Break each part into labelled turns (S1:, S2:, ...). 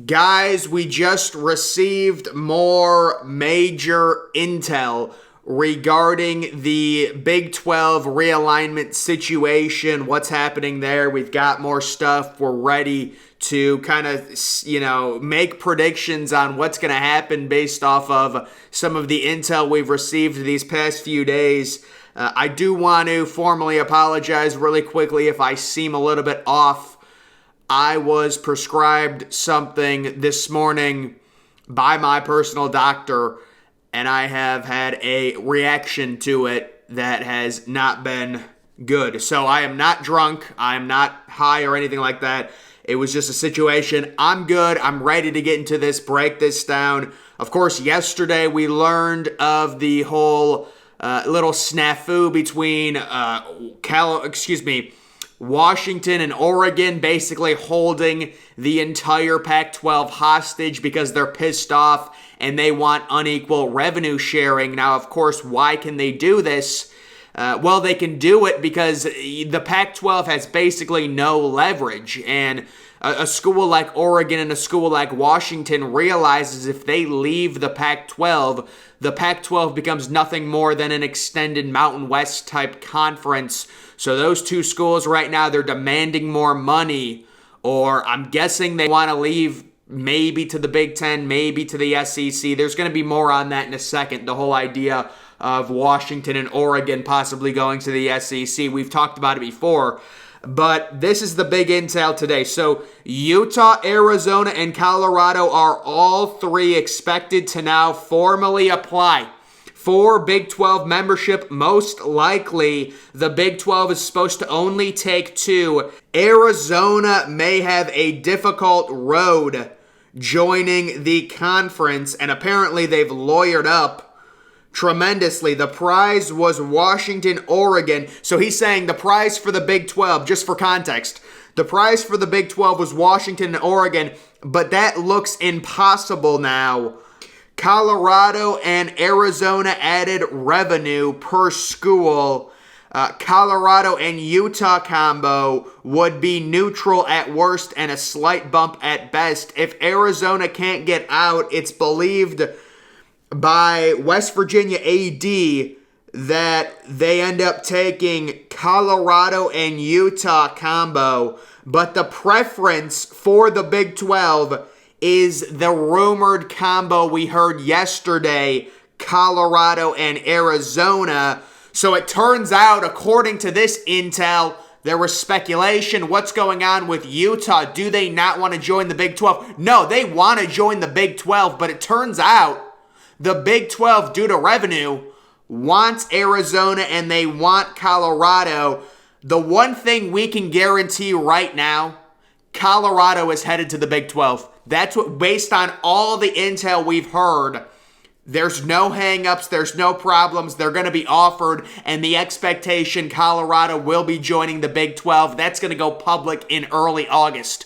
S1: Guys, we just received more major intel regarding the Big 12 realignment situation, what's happening there. We've got more stuff. We're ready to kind of, make predictions on what's going to happen based off of some of the intel we've received these past few days. I do want to formally apologize really quickly if I seem a little bit off. I was prescribed something this morning by my personal doctor, and I have had a reaction to it that has not been good. So I am not drunk. I am not high or anything like that. It was just a situation. I'm good. I'm ready to get into this, break this down. Of course, yesterday we learned of the whole little snafu between Washington and Oregon, basically holding the entire Pac-12 hostage because they're pissed off and they want unequal revenue sharing. Now, of course, why can they do this? Well, they can do it because the Pac-12 has basically no leverage, and a school like Oregon and a school like Washington realizes if they leave the Pac-12 becomes nothing more than an extended Mountain West type conference. So those two schools right now, they're demanding more money, or I'm guessing they want to leave maybe to the Big Ten, maybe to the SEC. There's going to be more on that in a second, the whole idea of Washington and Oregon possibly going to the SEC. We've talked about it before, but this is the big intel today. So Utah, Arizona, and Colorado are all three expected to now formally apply for Big 12 membership. Most likely, the Big 12 is supposed to only take two. Arizona may have a difficult road joining the conference, and apparently they've lawyered up tremendously. The prize was Washington, Oregon. So he's saying the prize for the Big 12, just for context, the prize for the Big 12 was Washington and Oregon, but that looks impossible now. Colorado and Arizona added revenue per school. Colorado and Utah combo would be neutral at worst and a slight bump at best. If Arizona can't get out, it's believed by West Virginia AD that they end up taking Colorado and Utah combo. But the preference for the Big 12 is the rumored combo we heard yesterday, Colorado and Arizona. So it turns out, according to this intel, there was speculation. What's going on with Utah? Do they not want to join the Big 12? No, they want to join the Big 12, but it turns out the Big 12, due to revenue, wants Arizona and they want Colorado. The one thing we can guarantee right now, Colorado is headed to the Big 12. That's what, based on all the intel we've heard, there's no hangups, there's no problems. They're going to be offered, and the expectation, Colorado will be joining the Big 12. That's going to go public in early August.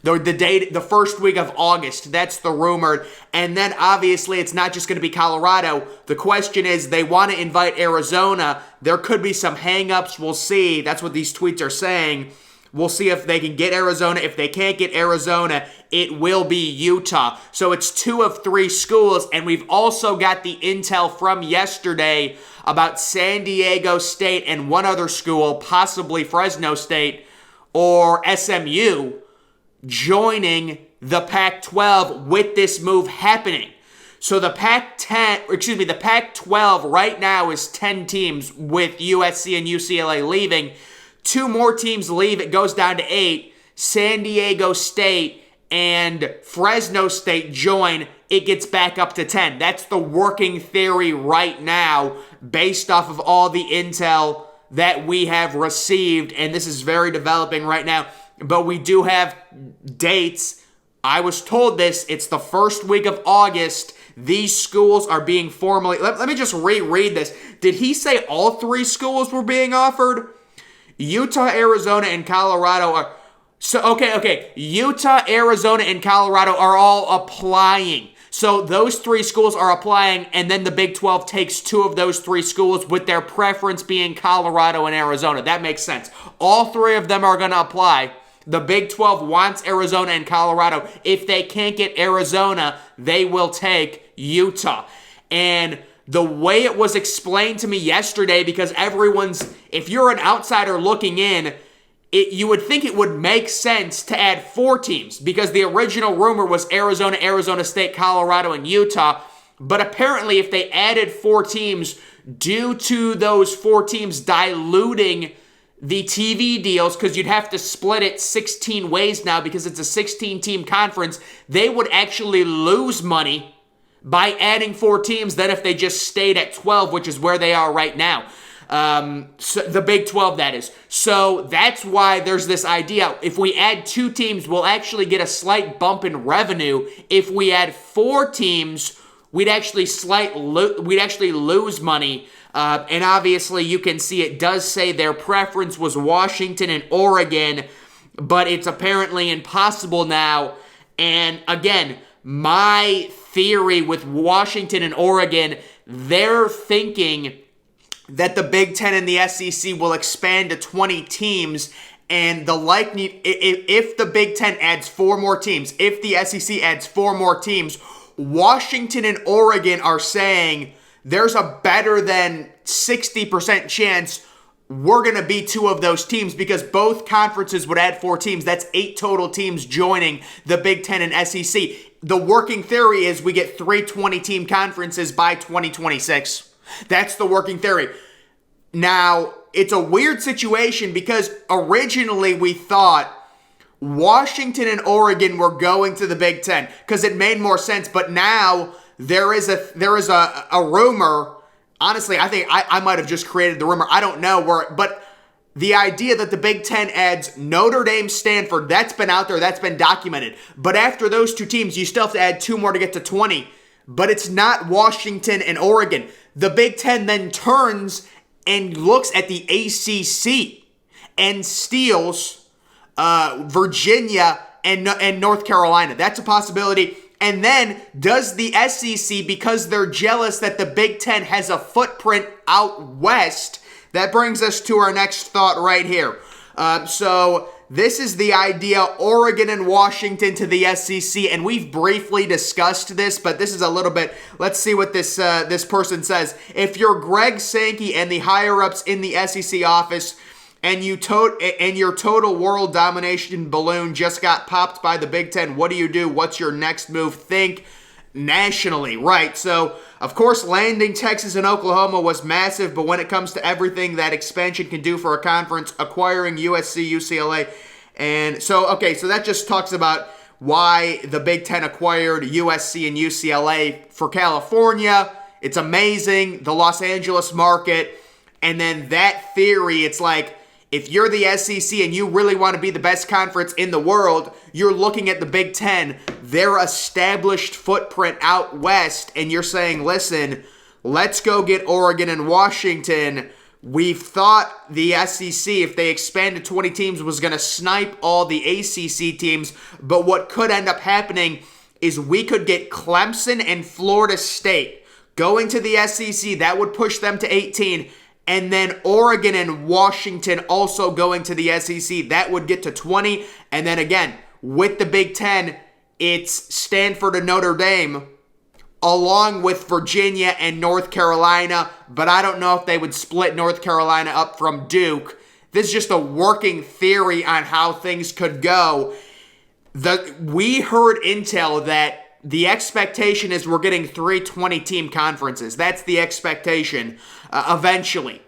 S1: The first week of August, that's the rumored. And then obviously it's not just going to be Colorado. The question is, they want to invite Arizona. There could be some hangups. We'll see. That's what these tweets are saying. We'll see if they can get Arizona. If they can't get Arizona, it will be Utah. So it's two of three schools. And we've also got the intel from yesterday about San Diego State and one other school, possibly Fresno State or SMU, joining the Pac-12 with this move happening. So the Pac-12 right now is 10 teams with USC and UCLA leaving. Two more teams leave, it goes down to 8. San Diego State and Fresno State join, it gets back up to 10. That's the working theory right now based off of all the intel that we have received, and this is very developing right now. But we do have dates. I was told this. It's the first week of August. These schools are being formally... Let me just reread this. Did he say all three schools were being offered? Utah, Arizona, and Colorado are... Okay. Utah, Arizona, and Colorado are all applying. So those three schools are applying, and then the Big 12 takes two of those three schools with their preference being Colorado and Arizona. That makes sense. All three of them are going to apply. The Big 12 wants Arizona and Colorado. If they can't get Arizona, they will take Utah. And the way it was explained to me yesterday, because if you're an outsider looking in, you would think it would make sense to add 4 teams, because the original rumor was Arizona, Arizona State, Colorado, and Utah. But apparently if they added 4 teams, due to those 4 teams diluting the TV deals, because you'd have to split it 16 ways now because it's a 16-team conference, they would actually lose money by adding 4 teams than if they just stayed at 12, which is where they are right now. So the Big 12, that is. So that's why there's this idea. If we add 2 teams, we'll actually get a slight bump in revenue. If we add 4 teams, we'd actually lose money. And obviously, you can see it does say their preference was Washington and Oregon, but it's apparently impossible now. And again, my theory with Washington and Oregon, they're thinking that the Big Ten and the SEC will expand to 20 teams, and if the Big Ten adds 4 more teams, if the SEC adds 4 more teams, Washington and Oregon are saying there's a better than 60% chance we're going to be 2 of those teams, because both conferences would add 4 teams. That's 8 total teams joining the Big Ten and SEC. The working theory is we get 3 20-team conferences by 2026. That's the working theory. Now, it's a weird situation because originally we thought Washington and Oregon were going to the Big Ten because it made more sense, but now there is a rumor. Honestly, I think I might have just created the rumor. I don't know but the idea that the Big Ten adds Notre Dame, Stanford, that's been out there, that's been documented. But after those 2 teams, you still have to add 2 more to get to 20. But it's not Washington and Oregon. The Big Ten then turns and looks at the ACC and steals Virginia and North Carolina. That's a possibility. And then does the SEC, because they're jealous that the Big Ten has a footprint out west. That brings us to our next thought right here. So this is the idea, Oregon and Washington to the SEC, and we've briefly discussed this, but this is a little bit, let's see what this person says. If you're Greg Sankey and the higher-ups in the SEC office, and your total world domination balloon just got popped by the Big Ten, what do you do? What's your next move? Think nationally, right? So, of course, landing Texas and Oklahoma was massive, but when it comes to everything that expansion can do for a conference, acquiring USC, UCLA, and so that just talks about why the Big Ten acquired USC and UCLA for California. It's amazing, the Los Angeles market, and then that theory, it's like, if you're the SEC and you really want to be the best conference in the world, you're looking at the Big Ten, their established footprint out west, and you're saying, listen, let's go get Oregon and Washington. We've thought the SEC, if they expanded 20 teams, was going to snipe all the ACC teams, but what could end up happening is we could get Clemson and Florida State going to the SEC. That would push them to 18. And then Oregon and Washington also going to the SEC. That would get to 20. And then again, with the Big Ten, it's Stanford and Notre Dame, along with Virginia and North Carolina. But I don't know if they would split North Carolina up from Duke. This is just a working theory on how things could go. We heard intel that the expectation is we're getting 3 20-team conferences. That's the expectation eventually.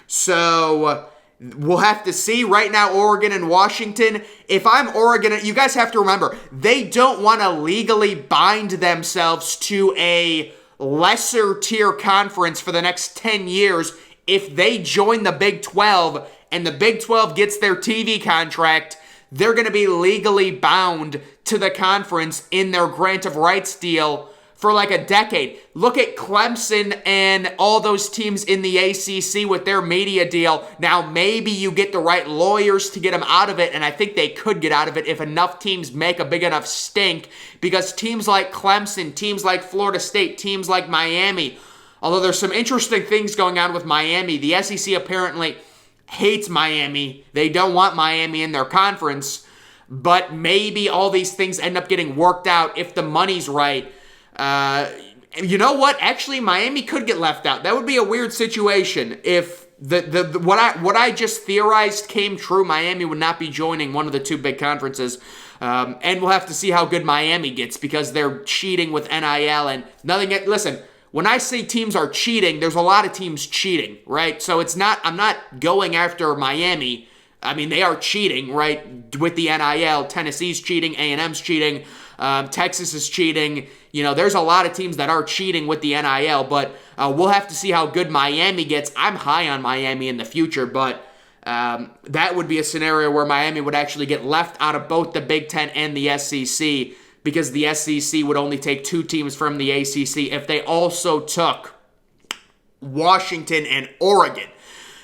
S1: So we'll have to see. Right now, Oregon and Washington. If I'm Oregon, you guys have to remember, they don't want to legally bind themselves to a lesser tier conference for the next 10 years. If they join the Big 12 and the Big 12 gets their TV contract, they're going to be legally bound to the conference in their grant of rights deal for like a decade. Look at Clemson and all those teams in the ACC with their media deal. Now, maybe you get the right lawyers to get them out of it, and I think they could get out of it if enough teams make a big enough stink, because teams like Clemson, teams like Florida State, teams like Miami, although there's some interesting things going on with Miami, the SEC apparently hates Miami. They don't want Miami in their conference. but maybe all these things end up getting worked out if the money's right. You know what? Actually, Miami could get left out. That would be a weird situation if what I just theorized came true. Miami would not be joining one of the two big conferences. And we'll have to see how good Miami gets because they're cheating with NIL and nothing. Listen, when I say teams are cheating, there's a lot of teams cheating, right? So I'm not going after Miami. I mean, they are cheating, right, with the NIL. Tennessee's cheating, A&M's cheating, Texas is cheating. You know, there's a lot of teams that are cheating with the NIL, but we'll have to see how good Miami gets. I'm high on Miami in the future, but that would be a scenario where Miami would actually get left out of both the Big Ten and the SEC because the SEC would only take 2 teams from the ACC if they also took Washington and Oregon.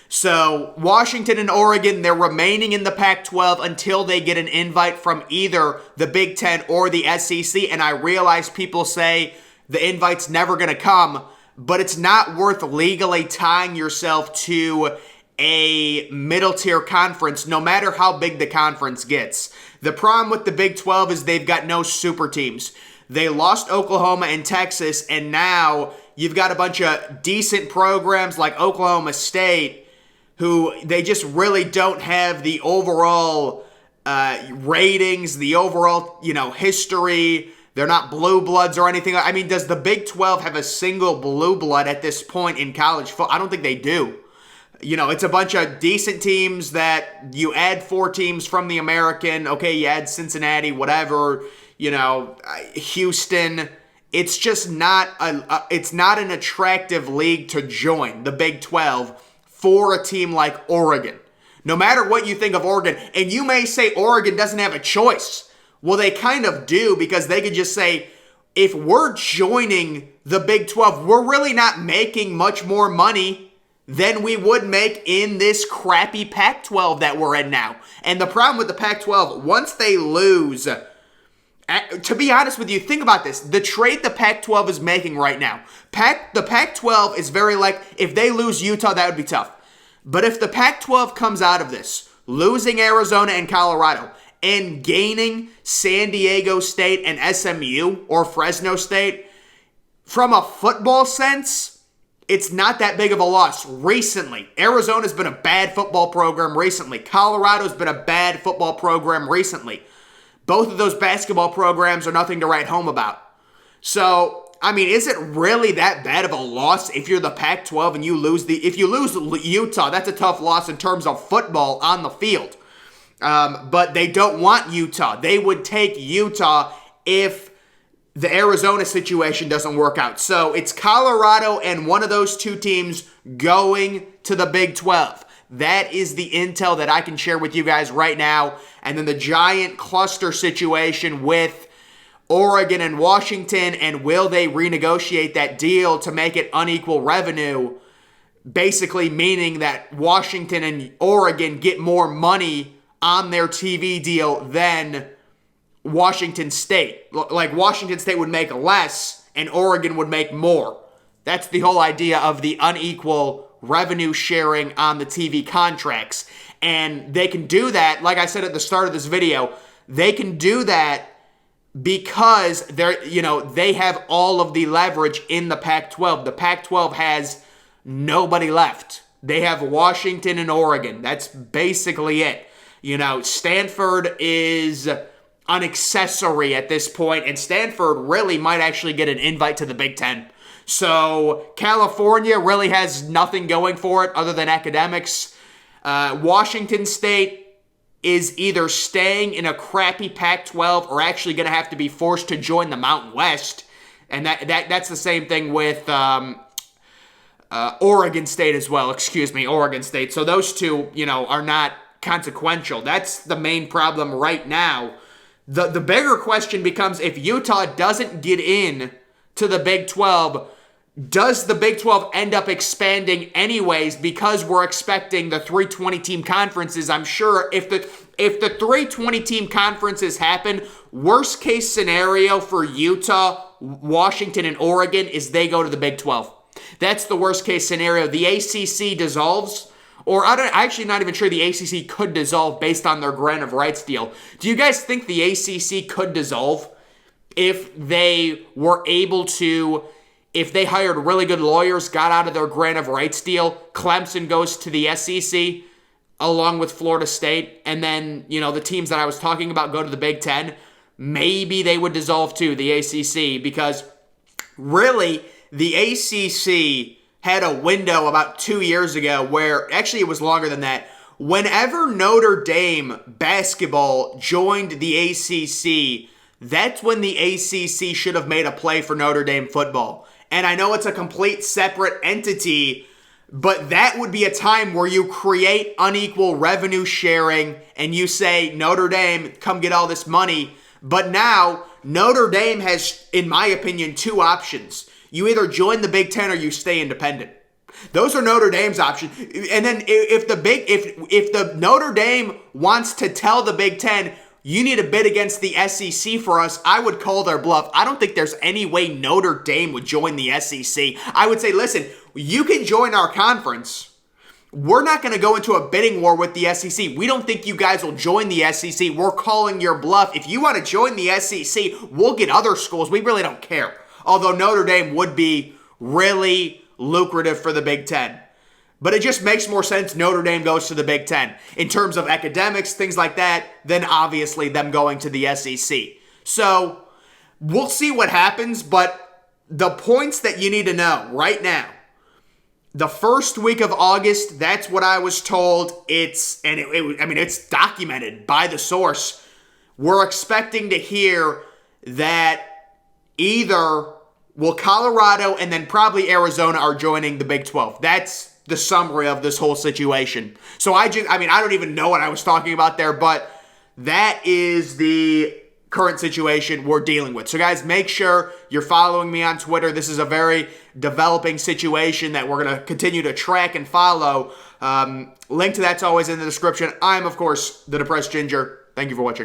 S1: So Washington and Oregon, they're remaining in the Pac-12 until they get an invite from either the Big Ten or the SEC. And I realize people say the invite's never going to come, but it's not worth legally tying yourself to a middle-tier conference, no matter how big the conference gets. The problem with the Big 12 is they've got no super teams. They lost Oklahoma and Texas, and now you've got a bunch of decent programs like Oklahoma State who they just really don't have the overall ratings, the overall, history. They're not blue bloods or anything. I mean, does the Big 12 have a single blue blood at this point in college football? I don't think they do. It's a bunch of decent teams that you add 4 teams from the American. Okay, you add Cincinnati, whatever, Houston. It's just not it's not an attractive league to join, the Big 12, for a team like Oregon. No matter what you think of Oregon, and you may say Oregon doesn't have a choice. Well, they kind of do, because they could just say, if we're joining the Big 12, we're really not making much more money than we would make in this crappy Pac-12 that we're in now. And the problem with the Pac-12, once they lose, to be honest with you, think about this. The trade the Pac-12 is making right now, the Pac-12 is very if they lose Utah, that would be tough. But if the Pac-12 comes out of this, losing Arizona and Colorado, and gaining San Diego State and SMU or Fresno State, from a football sense, it's not that big of a loss recently. Arizona's been a bad football program recently. Colorado's been a bad football program recently. Both of those basketball programs are nothing to write home about. So, I mean, is it really that bad of a loss if you're the Pac-12 and if you lose Utah, that's a tough loss in terms of football on the field. But they don't want Utah. They would take Utah if the Arizona situation doesn't work out. So it's Colorado and one of those 2 teams going to the Big 12. That is the intel that I can share with you guys right now. And then the giant cluster situation with Oregon and Washington, and will they renegotiate that deal to make it unequal revenue? Basically meaning that Washington and Oregon get more money on their TV deal than Washington State. Like Washington State would make less and Oregon would make more. That's the whole idea of the unequal revenue sharing on the TV contracts. And they can do that, like I said at the start of this video, they can do that because they have all of the leverage in the Pac-12. The Pac-12 has nobody left. They have Washington and Oregon. That's basically it. Stanford is an accessory at this point, and Stanford really might actually get an invite to the Big Ten. So California really has nothing going for it other than academics. Washington State is either staying in a crappy Pac-12 or actually going to have to be forced to join the Mountain West. And that's the same thing with Oregon State as well. Oregon State. So those 2, are not consequential. That's the main problem right now. The bigger question becomes, if Utah doesn't get in to the Big 12, does the Big 12 end up expanding anyways, because we're expecting the 3 20-team conferences? I'm sure if the 3 20-team conferences happen, worst case scenario for Utah, Washington, and Oregon is they go to the Big 12. That's the worst case scenario. The ACC dissolves, Or I'm actually not even sure the ACC could dissolve based on their grant of rights deal. Do you guys think the ACC could dissolve if they were able to, if they hired really good lawyers, got out of their grant of rights deal, Clemson goes to the SEC along with Florida State, and then, the teams that I was talking about go to the Big Ten? Maybe they would dissolve too, the ACC, because really, the ACC had a window about 2 years ago where, actually it was longer than that, whenever Notre Dame basketball joined the ACC, that's when the ACC should have made a play for Notre Dame football. And I know it's a complete separate entity, but that would be a time where you create unequal revenue sharing and you say, Notre Dame, come get all this money. But now, Notre Dame has, in my opinion, two options. You either join the Big Ten or you stay independent. Those are Notre Dame's options. And then if the Notre Dame wants to tell the Big Ten, you need to bid against the SEC for us, I would call their bluff. I don't think there's any way Notre Dame would join the SEC. I would say, listen, you can join our conference. We're not going to go into a bidding war with the SEC. We don't think you guys will join the SEC. We're calling your bluff. If you want to join the SEC, we'll get other schools. We really don't care. Although Notre Dame would be really lucrative for the Big Ten. But it just makes more sense Notre Dame goes to the Big Ten. In terms of academics, things like that, than obviously them going to the SEC. So, we'll see what happens, but the points that you need to know right now. The first week of August, that's what I was told. It's documented by the source. We're expecting to hear that either Colorado and then probably Arizona are joining the Big 12. That's the summary of this whole situation. So I don't even know what I was talking about there, but that is the current situation we're dealing with. So guys, make sure you're following me on Twitter. This is a very developing situation that we're going to continue to track and follow. Link to that's always in the description. I'm, of course, the Depressed Ginger. Thank you for watching.